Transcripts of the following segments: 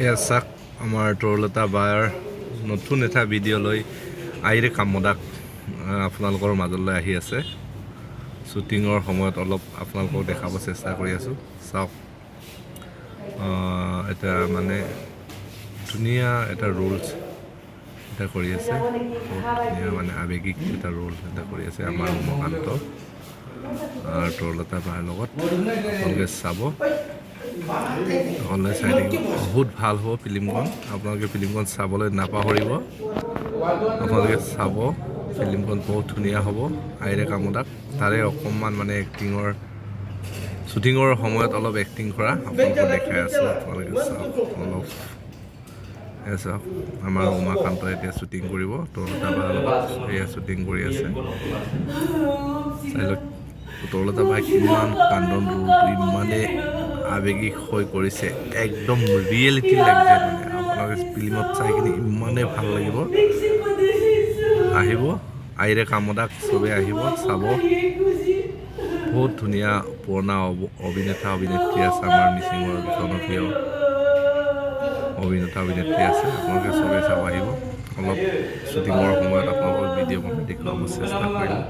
এয়া চাওক আমাৰ তৰুলতা বাৰ নতুন এটা ভিডিঅ' লৈ আইৰে কামদাক আপোনালোকৰ মাজলৈ আহি আছে। শ্বুটিঙৰ সময়ত অলপ আপোনালোকক দেখাব চেষ্টা কৰি আছোঁ। চাওক এটা মানে ধুনীয়া এটা ৰোলছ এটা কৰি আছে, ধুনীয়া মানে আৱেগিক এটা ৰোল এটা কৰি আছে আমাৰ উমাকান্ত আৰু তৰুলতা বাৰ লগত। আপোনালোকে চাব, অনলাইন চাই থাকিব, বহুত ভাল হ'ব ফিল্মখন। আপোনালোকে ফিল্মখন চাবলৈ নাপাহৰিব। আপোনালোকে চাব, ফিল্মখন বহুত ধুনীয়া হ'ব। আইৰে কামদাক তাৰে অকণমান মানে শ্বুটিঙৰ সময়ত অলপ এক্টিং কৰা আপোনালোকক দেখাই আছোঁ। আপোনালোকে চাওক অলপ চাওক, আমাৰ উমাকান্ত এতিয়া শ্বুটিং কৰিব, তৰুলতা বাৰ লগত এয়া শ্বুটিং কৰি আছে। চাই লওক তৰুলতা বাই কিমান কান্দন ৰোলটো ইমানে আৱেগিক হৈ কৰিছে, একদম ৰিয়েলিটি লাগিছে। মানে আপোনালোকে ফিল্মত চাই কিনে ইমানেই ভাল লাগিব। আহিব আইৰে কামদাক, চবেই আহিব চাব। বহুত ধুনীয়া পুৰণা অভিনেতা অভিনেত্ৰী আছে, আমাৰ মিচিঙৰ জনপ্ৰিয় অভিনেতা অভিনেত্ৰী আছে। আপোনালোকে চবেই চাব আহিব। অলপ শ্বুটিঙৰ সময়ত আপোনালোকক ভিডিঅ' বনাই দেখুৱাব চেষ্টা কৰিম।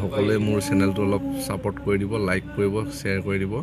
সকলোৱে মোৰ চেনেলটো অলপ ছাপোৰ্ট কৰি দিব, লাইক কৰিব, শ্বেয়াৰ কৰি দিব।